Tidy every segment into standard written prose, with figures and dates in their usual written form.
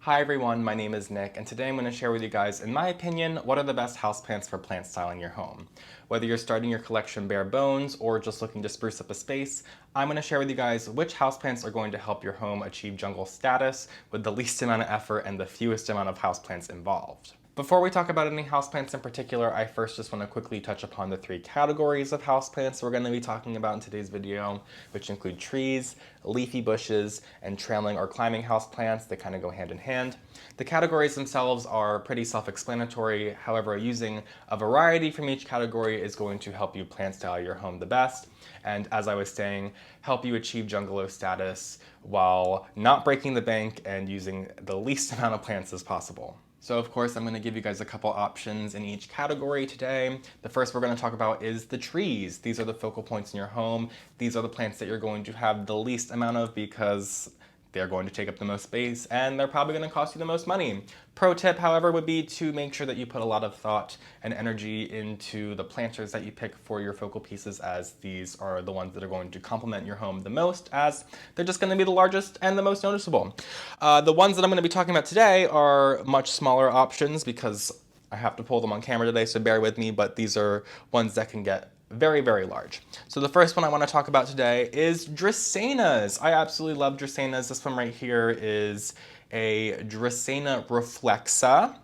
Hi everyone, my name is Nick, and today I'm going to share with you guys, in my opinion, what are the best houseplants for plant styling your home. Whether you're starting your collection bare bones or just looking to spruce up a space, I'm going to share with you guys which houseplants are going to help your home achieve jungle status with the least amount of effort and the fewest amount of houseplants involved. Before we talk about any houseplants in particular, I first just want to quickly touch upon the three categories of houseplants we're going to be talking about in today's video, which include trees, leafy bushes, and trailing or climbing houseplants. They kind of go hand in hand. The categories themselves are pretty self-explanatory. However, using a variety from each category is going to help you plant style your home the best. And as I was saying, help you achieve jungalo status while not breaking the bank and using the least amount of plants as possible. So of course, I'm going to give you guys a couple options in each category today. The first we're going to talk about is the trees. These are the focal points in your home. These are the plants that you're going to have the least amount of because they're going to take up the most space and they're probably going to cost you the most money. Pro tip, however, would be to make sure that you put a lot of thought and energy into the planters that you pick for your focal pieces, as these are the ones that are going to complement your home the most, as they're just going to be the largest and the most noticeable. The ones that I'm going to be talking about today are much smaller options because I have to pull them on camera today, so bear with me, but these are ones that can get very, very large. So the first one I want to talk about today is Dracaenas. I absolutely love Dracaenas. This one right here is a Dracaena reflexa.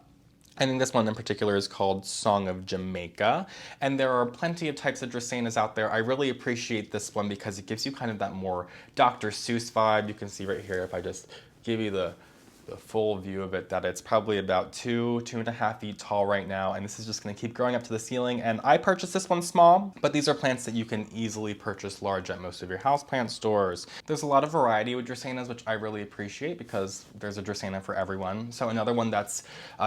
I think this one in particular is called Song of Jamaica, and there are plenty of types of Dracaenas out there. I really appreciate this one because it gives you kind of that more Dr. Seuss vibe. You can see right here, if I just give you the full view of it, that it's probably about 2.5 feet tall right now, and this is just going to keep growing up to the ceiling. And I purchased this one small, but these are plants that you can easily purchase large at most of your houseplant stores. There's a lot of variety with Dracaenas, which I really appreciate because there's a Dracaena for everyone. So another one that's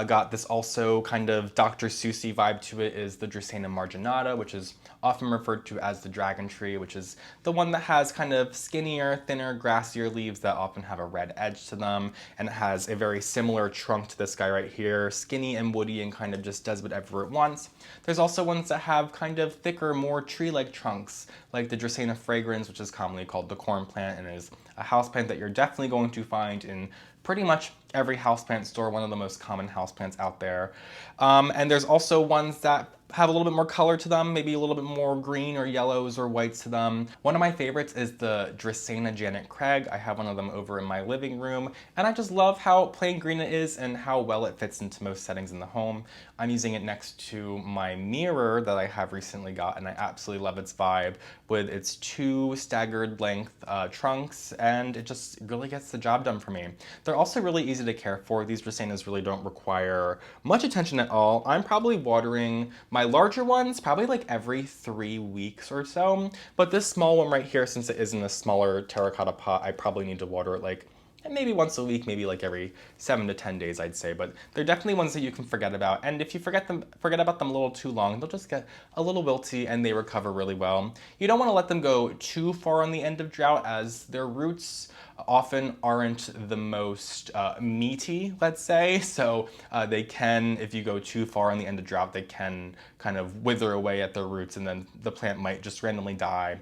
got this also kind of Dr. Seussy vibe to it is the Dracaena marginata, which is often referred to as the dragon tree, which is the one that has kind of skinnier, thinner, grassier leaves that often have a red edge to them, and it has a very similar trunk to this guy right here, skinny and woody and kind of just does whatever it wants. There's also ones that have kind of thicker, more tree-like trunks, like the Dracaena fragrans, which is commonly called the corn plant and is a houseplant that you're definitely going to find in pretty much every houseplant store, one of the most common houseplants out there. And there's also ones that have a little bit more color to them, maybe a little bit more green or yellows or whites to them. One of my favorites is the Dracaena Janet Craig. I have one of them over in my living room, and I just love how plain green it is and how well it fits into most settings in the home. I'm using it next to my mirror that I have recently got, and I absolutely love its vibe with its two staggered length trunks, and it just really gets the job done for me. They're also really easy to care for. These Dracaenas really don't require much attention at all. I'm probably watering my larger ones probably like every 3 weeks or so, but this small one right here, since it is in a smaller terracotta pot, I probably need to water it like maybe once a week, maybe like every 7 to 10 days, I'd say. But they're definitely ones that you can forget about. And if you forget about them a little too long, they'll just get a little wilty and they recover really well. You don't want to let them go too far on the end of drought, as their roots often aren't the most meaty, let's say. So they can, if you go too far on the end of drought, they can kind of wither away at their roots and then the plant might just randomly die.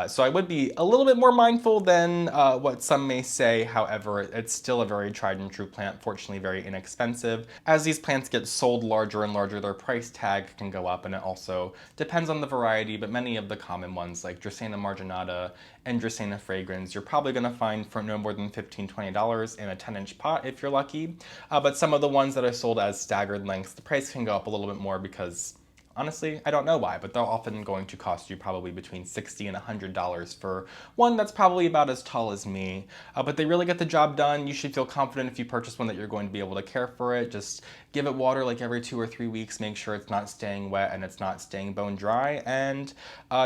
So I would be a little bit more mindful than what some may say. However, it's still a very tried and true plant, fortunately very inexpensive. As these plants get sold larger and larger, their price tag can go up, and it also depends on the variety, but many of the common ones like Dracaena marginata and Dracaena fragrans, you're probably going to find for no more than $15, $20 in a 10-inch pot if you're lucky. But some of the ones that are sold as staggered lengths, the price can go up a little bit more because honestly, I don't know why, but they're often going to cost you probably between $60 and $100 for one that's probably about as tall as me. But they really get the job done. You should feel confident if you purchase one that you're going to be able to care for it. Just give it water like every 2 or 3 weeks. Make sure it's not staying wet and it's not staying bone dry. And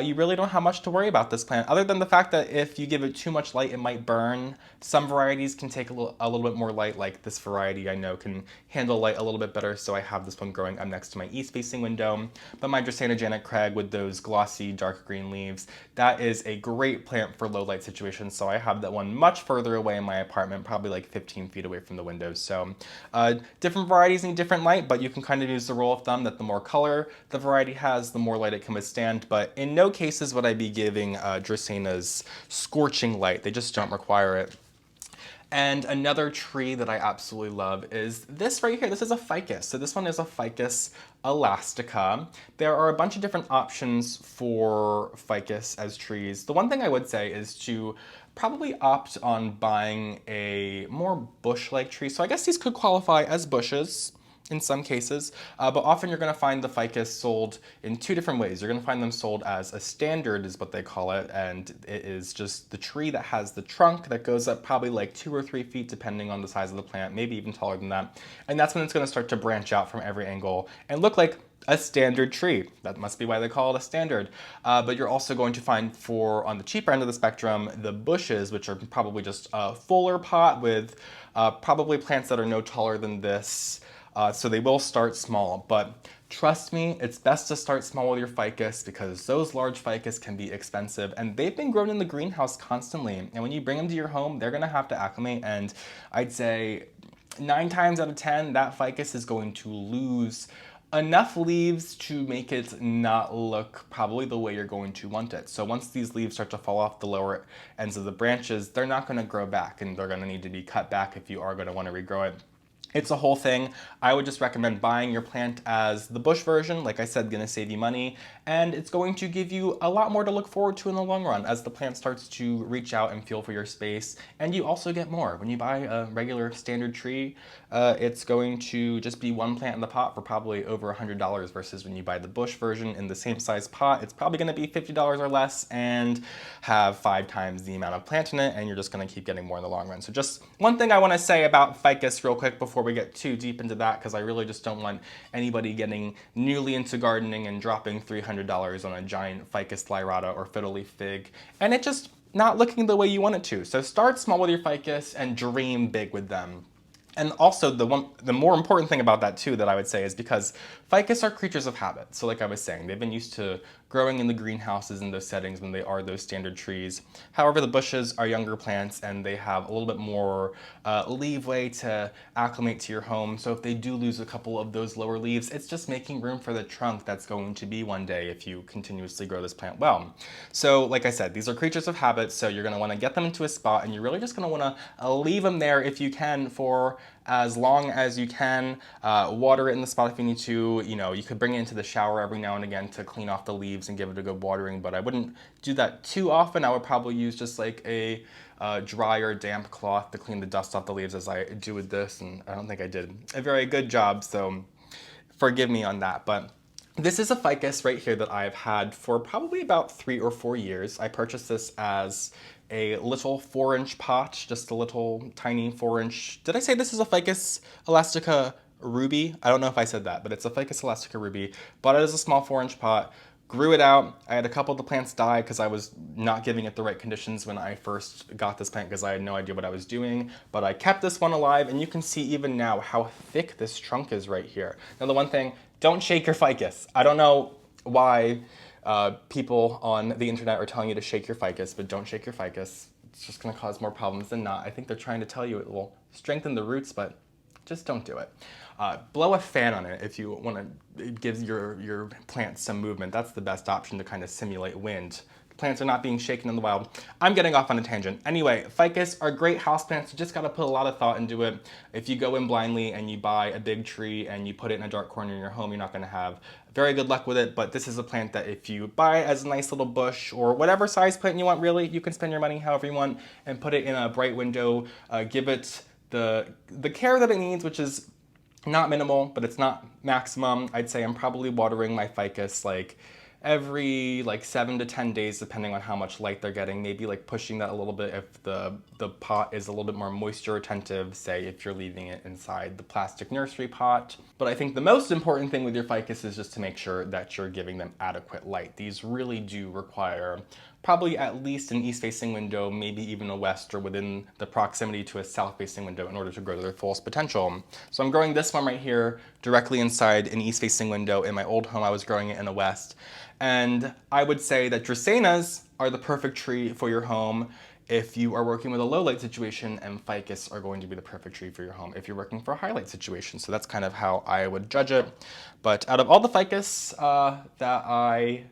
you really don't have much to worry about this plant, other than the fact that if you give it too much light, it might burn. Some varieties can take a little bit more light, like this variety I know can handle light a little bit better, so I have this one growing up next to my east-facing window. But my Dracaena Janet Craig with those glossy dark green leaves, that is a great plant for low light situations, so I have that one much further away in my apartment, probably like 15 feet away from the windows. So different varieties need different light, but you can kind of use the rule of thumb that the more color the variety has, the more light it can withstand. But in no cases would I be giving Dracaenas scorching light. They just don't require it. And another tree that I absolutely love is this right here. This is a ficus. So this one is a Ficus elastica. There are a bunch of different options for ficus as trees. The one thing I would say is to probably opt on buying a more bush-like tree. So I guess these could qualify as bushes in some cases, but often you're going to find the ficus sold in two different ways. You're going to find them sold as a standard is what they call it, and it is just the tree that has the trunk that goes up probably like 2 or 3 feet depending on the size of the plant, maybe even taller than that. And that's when it's going to start to branch out from every angle and look like a standard tree. That must be why they call it a standard. But you're also going to find on the cheaper end of the spectrum, the bushes, which are probably just a fuller pot with probably plants that are no taller than this. So they will start small, but trust me, it's best to start small with your ficus because those large ficus can be expensive and they've been grown in the greenhouse constantly. And when you bring them to your home, they're gonna have to acclimate, and I'd say 9 times out of 10, that ficus is going to lose enough leaves to make it not look probably the way you're going to want it. So once these leaves start to fall off the lower ends of the branches, they're not gonna grow back and they're gonna need to be cut back if you are gonna wanna regrow it. It's a whole thing. I would just recommend buying your plant as the bush version. Like I said, gonna save you money, and it's going to give you a lot more to look forward to in the long run as the plant starts to reach out and feel for your space. And you also get more. When you buy a regular standard tree, it's going to just be one plant in the pot for probably over $100 versus when you buy the bush version in the same size pot, it's probably gonna be $50 or less and have 5 times the amount of plant in it, and you're just gonna keep getting more in the long run. So just one thing I wanna say about ficus real quick before we get too deep into that, because I really just don't want anybody getting newly into gardening and dropping $300 on a giant Ficus lyrata or fiddle leaf fig, and it just not looking the way you want it to. So start small with your ficus and dream big with them. And also the more important thing about that too that I would say is because ficus are creatures of habit. So like I was saying, they've been used to growing in the greenhouses in those settings when they are those standard trees. However, the bushes are younger plants and they have a little bit more leeway to acclimate to your home. So if they do lose a couple of those lower leaves, it's just making room for the trunk that's going to be one day if you continuously grow this plant well. So like I said, these are creatures of habit, so you're gonna wanna get them into a spot and you're really just gonna wanna leave them there if you can for as long as you can. Water it in the spot if you need to. You know, you could bring it into the shower every now and again to clean off the leaves and give it a good watering, but I wouldn't do that too often. I would probably use just like a dry or damp cloth to clean the dust off the leaves as I do with this, and I don't think I did a very good job, so forgive me on that. But this is a ficus right here that I've had for probably about 3 or 4 years. I purchased this as a little 4-inch pot, just a little tiny 4-inch. Did I say this is a Ficus elastica ruby? I don't know if I said that, but it's a Ficus elastica ruby. Bought it as a small 4-inch pot, grew it out. I had a couple of the plants die because I was not giving it the right conditions when I first got this plant because I had no idea what I was doing, but I kept this one alive, and you can see even now how thick this trunk is right here. Now the one thing, don't shake your ficus. I don't know why people on the internet are telling you to shake your ficus, but don't shake your ficus. It's just gonna cause more problems than not. I think they're trying to tell you it will strengthen the roots, but just don't do it. Blow a fan on it if you wanna give your plants some movement. That's the best option to kind of simulate wind. Plants are not being shaken in the wild. I'm getting off on a tangent. Anyway, ficus are great houseplants. You just gotta put a lot of thought into it. If you go in blindly and you buy a big tree and you put it in a dark corner in your home, you're not gonna have very good luck with it, but this is a plant that if you buy as a nice little bush or whatever size plant you want, really, you can spend your money however you want and put it in a bright window. Give it the care that it needs, which is not minimal, but it's not maximum. I'd say I'm probably watering my ficus like every 7 to 10 days depending on how much light they're getting, maybe like pushing that a little bit if the pot is a little bit more moisture retentive, say if you're leaving it inside the plastic nursery pot. But I think the most important thing with your ficus is just to make sure that you're giving them adequate light. These really do require probably at least an east-facing window, maybe even a west or within the proximity to a south-facing window in order to grow to their fullest potential. So I'm growing this one right here directly inside an east-facing window. In my old home, I was growing it in a west. And I would say that Dracaenas are the perfect tree for your home if you are working with a low light situation, and ficus are going to be the perfect tree for your home if you're working for a high light situation. So that's kind of how I would judge it. But out of all the ficus that I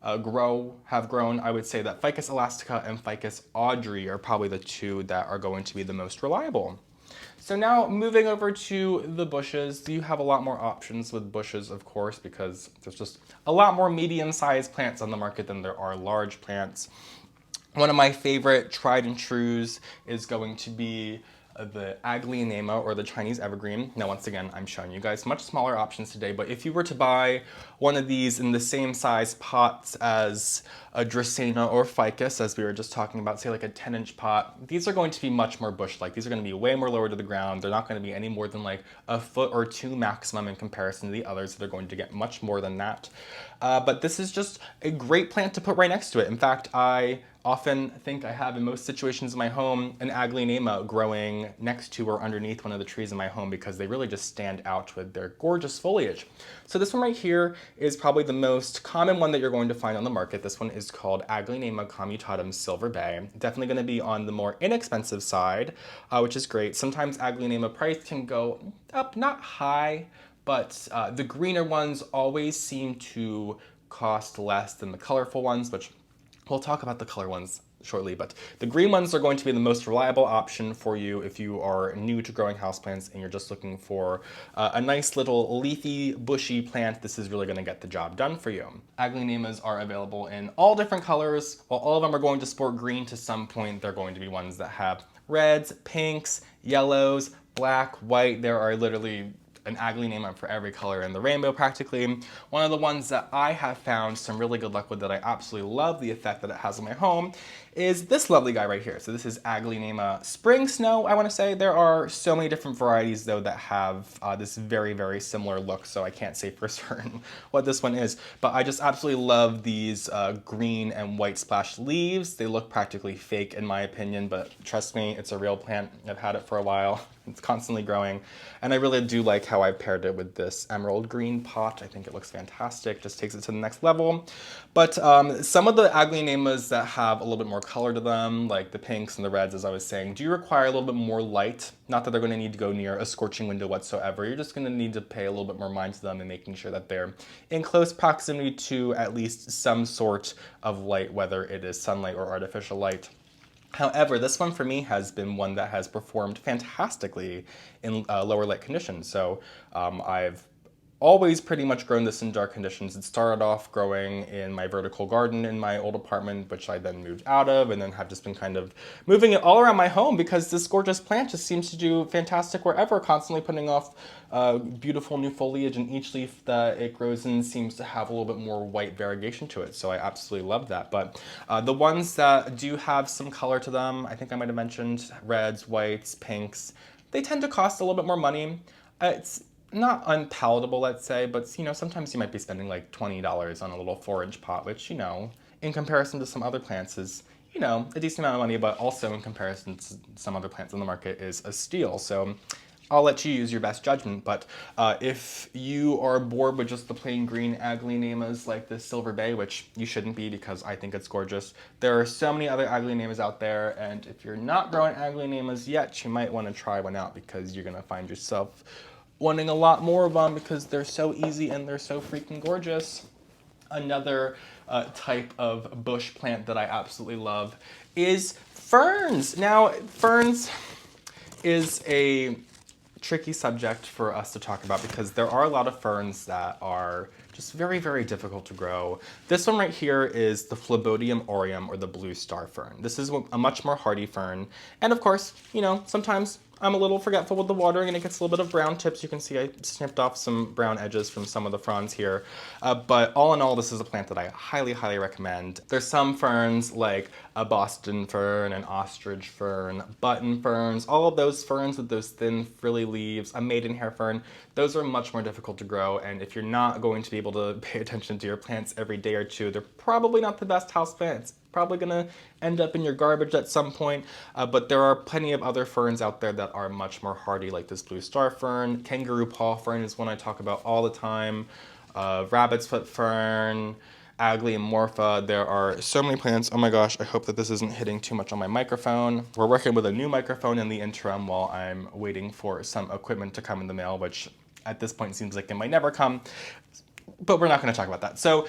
have grown, I would say that Ficus elastica and Ficus audrey are probably the two that are going to be the most reliable. So now moving over to the bushes, you have a lot more options with bushes, of course, because there's just a lot more medium-sized plants on the market than there are large plants. One of my favorite tried and trues is going to be the Aglaonema, or the Chinese evergreen. Now, once again, I'm showing you guys much smaller options today, but if you were to buy one of these in the same size pots as a Dracaena or Ficus, as we were just talking about, say like a 10-inch pot, these are going to be much more bush-like. These are going to be way more lower to the ground. They're not going to be any more than like a foot or two maximum in comparison to the others. They're going to get much more than that. But this is just a great plant to put right next to it. In fact, I often think I have in most situations in my home an Aglaonema growing next to or underneath one of the trees in my home because they really just stand out with their gorgeous foliage. So this one right here is probably the most common one that you're going to find on the market. This one is called Aglaonema commutatum silver bay. Definitely going to be on the more inexpensive side, which is great. Sometimes Aglaonema price can go up, not high, but the greener ones always seem to cost less than the colorful ones, which we'll talk about the color ones shortly, but the green ones are going to be the most reliable option for you if you are new to growing houseplants and you're just looking for a nice little leafy, bushy plant. This is really going to get the job done for you. Aglaonemas are available in all different colors. While all of them are going to sport green to some point, they're going to be ones that have reds, pinks, yellows, black, white. There are literally an Aglaonema for every color in the rainbow practically. One of the ones that I have found some really good luck with that I absolutely love the effect that it has on my home is this lovely guy right here. So this is Aglaonema Spring Snow, I want to say. There are so many different varieties though that have this very, very similar look, so I can't say for certain what this one is, but I just absolutely love these green and white splashed leaves. They look practically fake in my opinion, but trust me, it's a real plant. I've had it for a while. It's constantly growing, and I really do like how I paired it with this emerald green pot. I think it looks fantastic, just takes it to the next level. But some of the Aglaonemas that have a little bit more color to them, like the pinks and the reds, as I was saying, do require a little bit more light. Not that they're going to need to go near a scorching window whatsoever. You're just going to need to pay a little bit more mind to them and making sure that they're in close proximity to at least some sort of light, whether it is sunlight or artificial light. However, this one for me has been one that has performed fantastically in lower light conditions. So I've always pretty much grown this in dark conditions. It started off growing in my vertical garden in my old apartment, which I then moved out of, and then have just been kind of moving it all around my home because this gorgeous plant just seems to do fantastic wherever, constantly putting off beautiful new foliage, and each leaf that it grows in seems to have a little bit more white variegation to it. So I absolutely love that. But the ones that do have some color to them, I think I might have mentioned reds, whites, pinks, they tend to cost a little bit more money. It's not unpalatable, let's say, but sometimes you might be spending like $20 on a little 4-inch pot, which, in comparison to some other plants is, a decent amount of money, but also in comparison to some other plants on the market is a steal. So I'll let you use your best judgment, but if you are bored with just the plain green Aglaonemas like this Silver Bay, which you shouldn't be because I think it's gorgeous, there are so many other Aglaonemas out there, and if you're not growing Aglaonemas yet, you might want to try one out because you're going to find yourself wanting a lot more of them because they're so easy and they're so freaking gorgeous. Another type of bush plant that I absolutely love is ferns. Now, ferns is a tricky subject for us to talk about because there are a lot of ferns that are just very, very difficult to grow. This one right here is the Phlebodium aureum, or the blue star fern. This is a much more hardy fern. And of course, sometimes I'm a little forgetful with the watering and it gets a little bit of brown tips. You can see I snipped off some brown edges from some of the fronds here. But all in all, this is a plant that I highly, highly recommend. There's some ferns like a Boston fern, an ostrich fern, button ferns, all of those ferns with those thin frilly leaves, a maidenhair fern. Those are much more difficult to grow, and if you're not going to be able to pay attention to your plants every day or two, they're probably not the best house plants. Probably gonna end up in your garbage at some point, but there are plenty of other ferns out there that are much more hardy, like this blue star fern. Kangaroo paw fern is one I talk about all the time. Rabbit's foot fern, Aglaomorpha. There are so many plants. Oh my gosh, I hope that this isn't hitting too much on my microphone. We're working with a new microphone in the interim while I'm waiting for some equipment to come in the mail, which at this point seems like it might never come. but we're not going to talk about that. So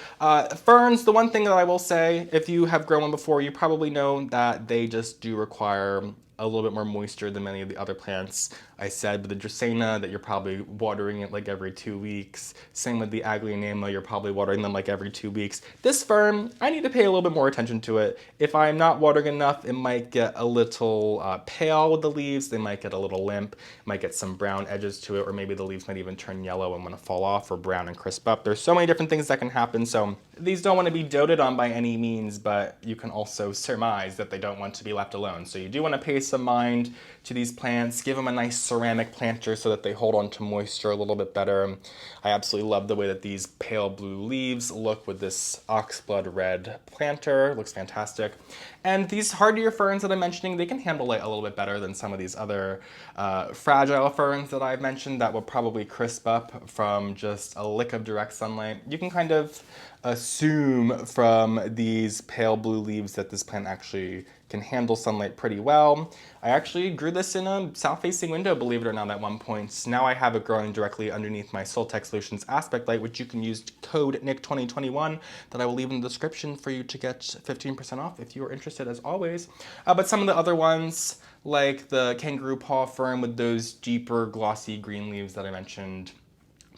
ferns, the one thing that I will say, if you have grown one before, you probably know that they just do require a little bit more moisture than many of the other plants. I said with the Dracaena that you're probably watering it like every 2 weeks. Same with the Aglaonema, you're probably watering them like every 2 weeks. This fern, I need to pay a little bit more attention to it. If I'm not watering enough, it might get a little pale with the leaves. They might get a little limp, might get some brown edges to it, or maybe the leaves might even turn yellow and want to fall off, or brown and crisp up. There's so many different things that can happen. So these don't want to be doted on by any means, but you can also surmise that they don't want to be left alone. So you do want to pay some mind to these plants, give them a nice ceramic planter so that they hold on to moisture a little bit better. I absolutely love the way that these pale blue leaves look with this oxblood red planter. It looks fantastic. And these hardier ferns that I'm mentioning, they can handle light a little bit better than some of these other fragile ferns that I've mentioned that will probably crisp up from just a lick of direct sunlight. You can kind of assume from these pale blue leaves that this plant actually can handle sunlight pretty well. I actually grew this in a south-facing window, believe it or not, at one point. Now I have it growing directly underneath my Soltech Solutions aspect light, which you can use code NIC2021 that I will leave in the description for you to get 15% off if you are interested, as always. But some of the other ones, like the kangaroo paw fern with those deeper glossy green leaves that I mentioned,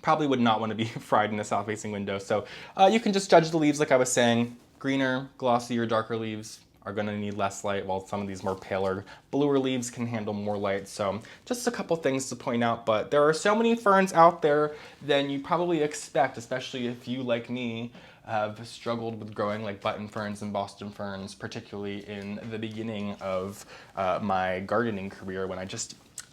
probably would not want to be fried in a south-facing window. So you can just judge the leaves like I was saying. Greener, glossier, darker leaves are going to need less light, while some of these more paler, bluer leaves can handle more light. So just a couple things to point out, but there are so many ferns out there than you probably expect, especially if you, like me, have struggled with growing like button ferns and Boston ferns, particularly in the beginning of my gardening career when I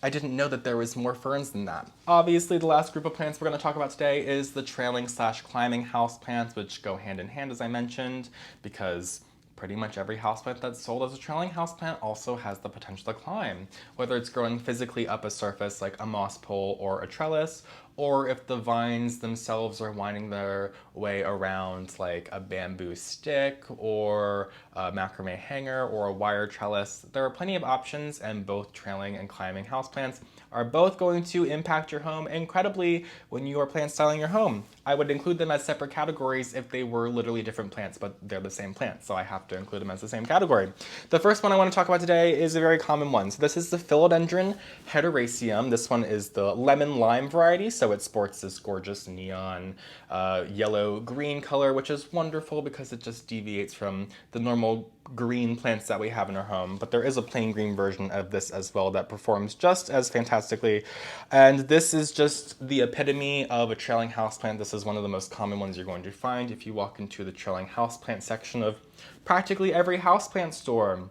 didn't know that there was more ferns than that. Obviously, the last group of plants we're going to talk about today is the trailing/climbing houseplants, which go hand in hand, as I mentioned, because pretty much every houseplant that's sold as a trailing houseplant also has the potential to climb, whether it's growing physically up a surface like a moss pole or a trellis, or if the vines themselves are winding their way around like a bamboo stick or a macrame hanger or a wire trellis. There are plenty of options, and both trailing and climbing houseplants are both going to impact your home incredibly when you are plant styling your home. I would include them as separate categories if they were literally different plants, but they're the same plant, so I have to include them as the same category. The first one I want to talk about today is a very common one. So this is the Philodendron hederaceum. This one is the lemon lime variety, so it sports this gorgeous neon yellow-green color, which is wonderful because it just deviates from the normal green plants that we have in our home. But there is a plain green version of this as well that performs just as fantastically. And this is just the epitome of a trailing houseplant. This is one of the most common ones you're going to find if you walk into the trailing houseplant section of practically every houseplant store.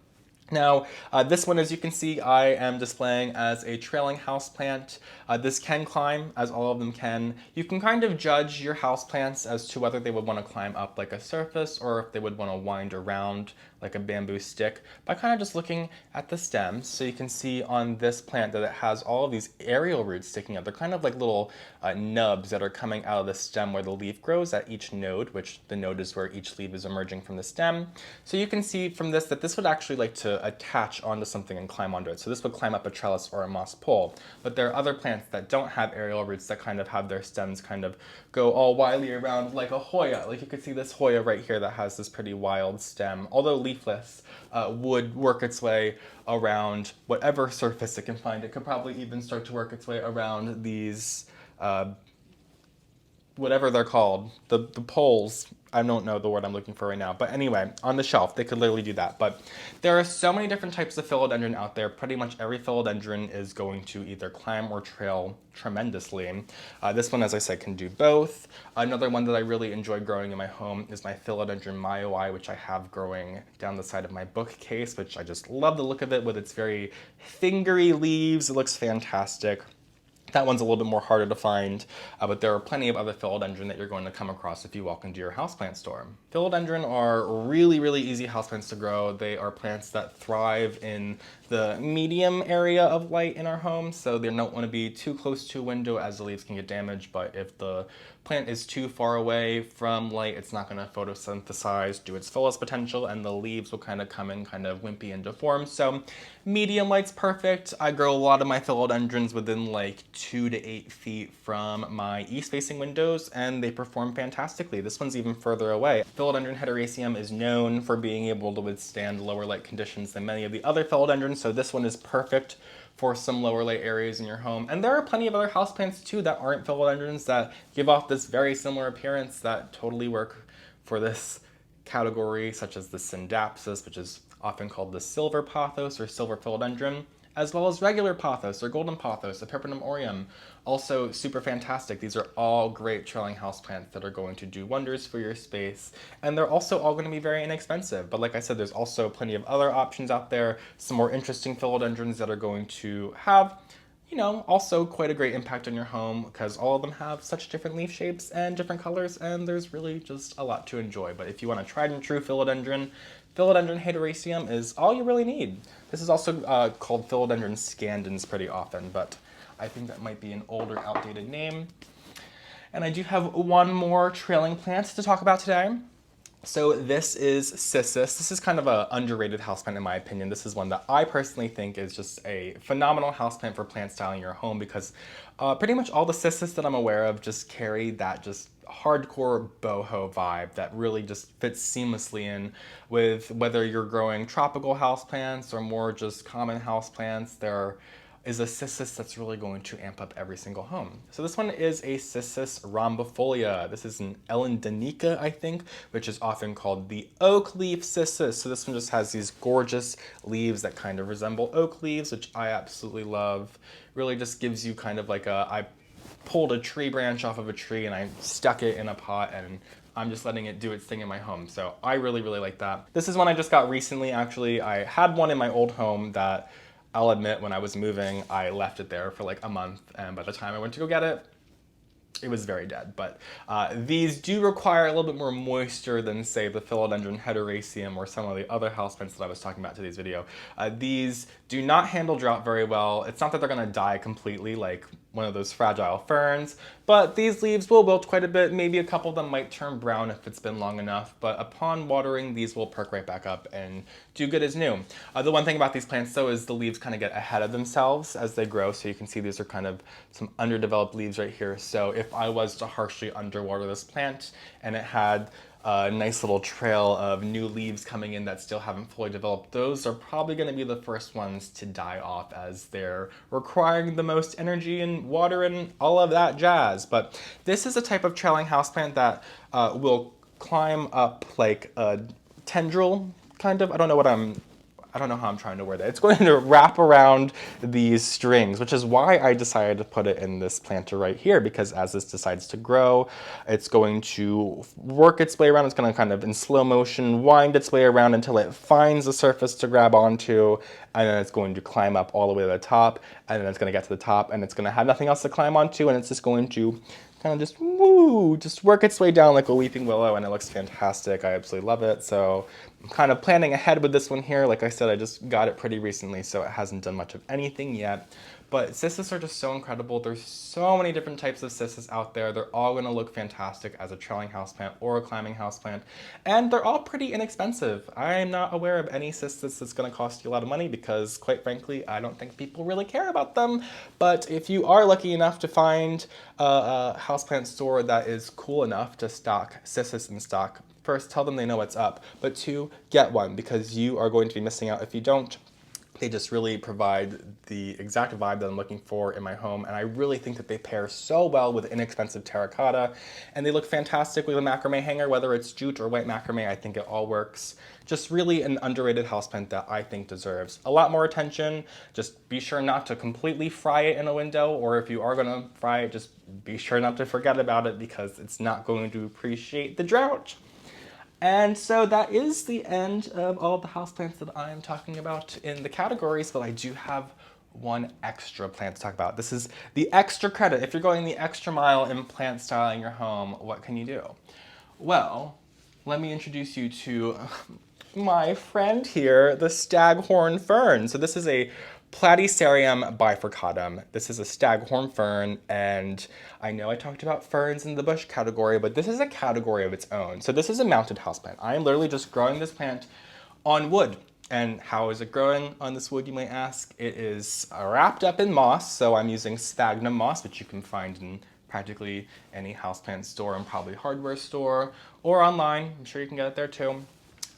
Now, this one, as you can see, I am displaying as a trailing houseplant. This can climb, as all of them can. You can kind of judge your houseplants as to whether they would want to climb up like a surface or if they would want to wind around like a bamboo stick by kind of just looking at the stems. So you can see on this plant that it has all of these aerial roots sticking out. They're kind of like little nubs that are coming out of the stem where the leaf grows at each node, which the node is where each leaf is emerging from the stem. So you can see from this that this would actually like to attach onto something and climb onto it. So this would climb up a trellis or a moss pole. But there are other plants that don't have aerial roots that kind of have their stems kind of go all wily around like a Hoya. Like you can see this Hoya right here that has this pretty wild stem, although leafless, would work its way around whatever surface it can find. It could probably even start to work its way around these whatever they're called, the poles. I don't know the word I'm looking for right now. But anyway, on the shelf, they could literally do that. But there are so many different types of philodendron out there. Pretty much every philodendron is going to either climb or trail tremendously. This one, as I said, can do both. Another one that I really enjoy growing in my home is my Philodendron mayoi, which I have growing down the side of my bookcase, which I just love the look of it with its very fingery leaves. It looks fantastic. That one's a little bit more harder to find, but there are plenty of other philodendron that you're going to come across if you walk into your houseplant store. Philodendron are really, really easy houseplants to grow. They are plants that thrive in the medium area of light in our home, so they don't want to be too close to a window as the leaves can get damaged, but if the plant is too far away from light, it's not going to photosynthesize, do its fullest potential, and the leaves will kind of come in kind of wimpy and deformed. So medium light's perfect. I grow a lot of my philodendrons within like 2 to 8 feet from my east-facing windows, and they perform fantastically. This one's even further away. Philodendron hederaceum is known for being able to withstand lower light conditions than many of the other philodendrons, so this one is perfect for some lower light areas in your home. And there are plenty of other houseplants too that aren't philodendrons that give off this very similar appearance that totally work for this category, such as the syndapsis, which is often called the silver pothos or silver philodendron, as well as regular pothos or golden pothos, the Pyrpinum aureum. Also super fantastic. These are all great trailing houseplants that are going to do wonders for your space, and they're also all going to be very inexpensive. But like I said, there's also plenty of other options out there, some more interesting philodendrons that are going to have, you know, also quite a great impact on your home because all of them have such different leaf shapes and different colors, and there's really just a lot to enjoy. But if you want a tried and true philodendron, Philodendron hederaceum is all you really need. This is also called Philodendron scandens pretty often, but I think that might be an older, outdated name. And I do have one more trailing plant to talk about today. So this is Cissus. This is kind of an underrated houseplant in my opinion. This is one that I personally think is just a phenomenal houseplant for plant styling your home because pretty much all the Cissus that I'm aware of just carry that just hardcore boho vibe that really just fits seamlessly in with whether you're growing tropical houseplants or more just common houseplants. There is a Cissus that's really going to amp up every single home. So this one is a Cissus rhombifolia. This is an Danica, I think, which is often called the oak leaf Cissus. So this one just has these gorgeous leaves that kind of resemble oak leaves, which I absolutely love. Really just gives you kind of like I pulled a tree branch off of a tree and I stuck it in a pot and I'm just letting it do its thing in my home. So I really, really like that. This is one I just got recently, actually. I had one in my old home that I'll admit when I was moving, I left it there for like a month, and by the time I went to go get it, it was very dead. But these do require a little bit more moisture than, say, the Philodendron hederaceum or some of the other houseplants that I was talking about in today's video. These do not handle drought very well. It's not that they're going to die completely like one of those fragile ferns, but these leaves will wilt quite a bit. Maybe a couple of them might turn brown if it's been long enough, but upon watering, these will perk right back up and do good as new. The one thing about these plants, though, is the leaves kind of get ahead of themselves as they grow. So you can see these are kind of some underdeveloped leaves right here. So if I was to harshly underwater this plant and it had a nice little trail of new leaves coming in that still haven't fully developed, those are probably going to be the first ones to die off as they're requiring the most energy and water and all of that jazz. But this is a type of trailing houseplant that will climb up like a tendril, kind of. I don't know how I'm trying to word it. It's going to wrap around these strings, which is why I decided to put it in this planter right here, because as this decides to grow, it's going to work its way around. It's going to kind of in slow motion wind its way around until it finds a surface to grab onto, and then it's going to climb up all the way to the top, and then it's going to get to the top, and it's going to have nothing else to climb onto, and it's just going to kind of just work its way down like a weeping willow, and it looks fantastic. I absolutely love it. So I'm kind of planning ahead with this one here. Like I said, I just got it pretty recently, so it hasn't done much of anything yet. But Cissus are just so incredible. There's so many different types of Cissus out there. They're all going to look fantastic as a trailing houseplant or a climbing houseplant. And they're all pretty inexpensive. I'm not aware of any Cissus that's going to cost you a lot of money because, quite frankly, I don't think people really care about them. But if you are lucky enough to find a houseplant store that is cool enough to stock Cissus in stock, first, tell them they know what's up. But two, get one because you are going to be missing out if you don't. They just really provide the exact vibe that I'm looking for in my home, and I really think that they pair so well with inexpensive terracotta, and they look fantastic with a macrame hanger, whether it's jute or white macrame. I think it all works. Just really an underrated houseplant that I think deserves a lot more attention. Just be sure not to completely fry it in a window, or if you are going to fry it, just be sure not to forget about it because it's not going to appreciate the drought. And so that is the end of all the houseplants that I'm talking about in the categories, but I do have one extra plant to talk about. This is the extra credit. If you're going the extra mile in plant styling your home, what can you do? Well, let me introduce you to my friend here, the Staghorn Fern. So this is a Platycerium bifurcatum. This is a Staghorn Fern, and I know I talked about ferns in the bush category, but this is a category of its own. So this is a mounted houseplant. I am literally just growing this plant on wood. And how is it growing on this wood, you might ask? It is wrapped up in moss, so I'm using sphagnum moss, which you can find in practically any houseplant store and probably hardware store or online. I'm sure you can get it there too.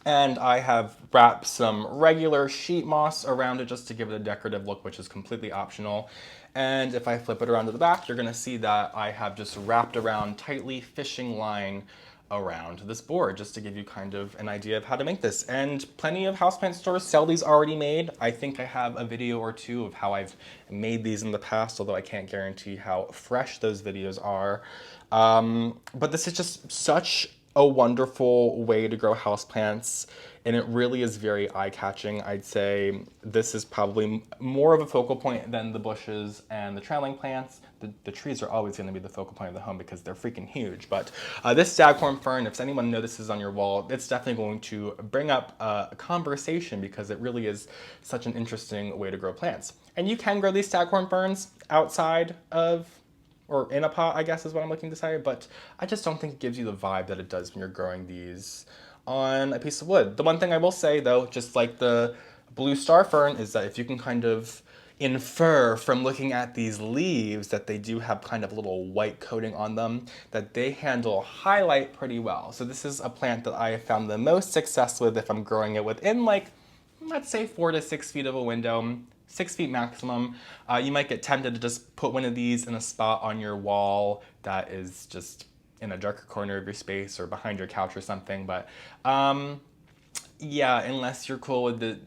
And I have wrapped some regular sheet moss around it just to give it a decorative look, which is completely optional. And if I flip it around to the back, you're gonna see that I have just wrapped around tightly fishing line around this board just to give you kind of an idea of how to make this. And plenty of houseplant stores sell these already made. I think I have a video or two of how I've made these in the past, although I can't guarantee how fresh those videos are. But this is just such a wonderful way to grow houseplants, and it really is very eye-catching. I'd say this is probably more of a focal point than the bushes and the trailing plants. The trees are always going to be the focal point of the home because they're freaking huge. But this Staghorn Fern, if anyone notices on your wall, it's definitely going to bring up a conversation because it really is such an interesting way to grow plants. And you can grow these Staghorn Ferns outside of, or in a pot, I guess is what I'm looking to say, but I just don't think it gives you the vibe that it does when you're growing these on a piece of wood. The one thing I will say though, just like the blue star fern, is that if you can kind of infer from looking at these leaves that they do have kind of a little white coating on them, that they handle highlight pretty well. So this is a plant that I have found the most success with if I'm growing it within, like, let's say 4 to 6 feet of a window. 6 feet maximum. You might get tempted to just put one of these in a spot on your wall that is just in a darker corner of your space or behind your couch or something. But yeah, unless you're cool with the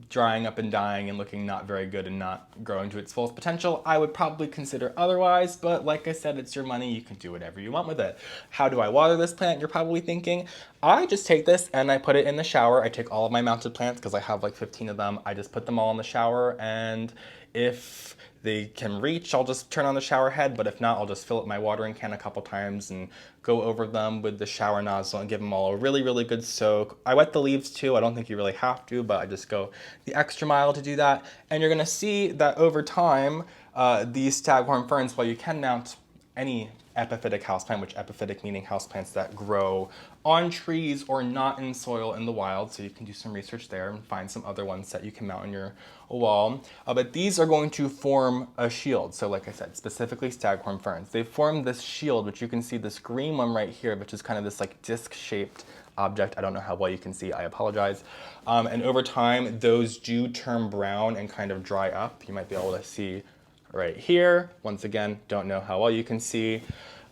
drying up and dying and looking not very good and not growing to its fullest potential, I would probably consider otherwise. But like I said, it's your money. You can do whatever you want with it. How do I water this plant? You're probably thinking. I just take this and I put it in the shower. I take all of my mounted plants because I have like 15 of them. I just put them all in the shower, and if they can reach, I'll just turn on the shower head, but if not, I'll just fill up my watering can a couple times and go over them with the shower nozzle and give them all a really, really good soak. I wet the leaves too. I don't think you really have to, but I just go the extra mile to do that. And you're gonna see that over time, these Staghorn Ferns, while you can mount any epiphytic houseplant, which epiphytic meaning houseplants that grow on trees or not in soil in the wild, so you can do some research there and find some other ones that you can mount on your wall. But these are going to form a shield. So like I said, specifically Staghorn Ferns. They form this shield, which you can see this green one right here, which is kind of this like disc-shaped object. I don't know how well you can see, I apologize. And over time, those do turn brown and kind of dry up. You might be able to see right here. Once again, don't know how well you can see.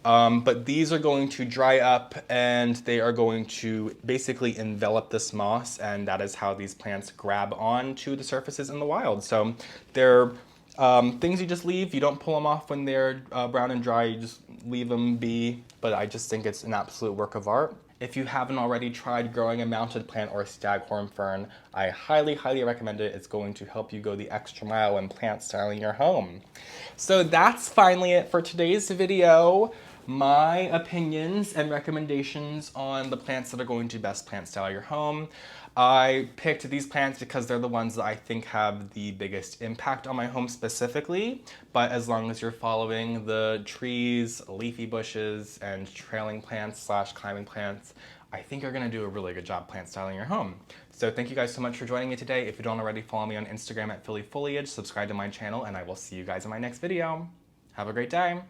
But these are going to dry up and they are going to basically envelop this moss, and that is how these plants grab on to the surfaces in the wild. So they're things you just leave. You don't pull them off when they're brown and dry. You just leave them be. But I just think it's an absolute work of art. If you haven't already tried growing a mounted plant or a Staghorn Fern, I highly, highly recommend it. It's going to help you go the extra mile when plant styling your home. So that's finally it for today's video. My opinions and recommendations on the plants that are going to best plant style your home. I picked these plants because they're the ones that I think have the biggest impact on my home specifically, but as long as you're following the trees, leafy bushes, and trailing plants slash climbing plants, I think you're gonna do a really good job plant styling your home. So thank you guys so much for joining me today. If you don't already, follow me on Instagram at PhillyFoliage, subscribe to my channel, and I will see you guys in my next video. Have a great day.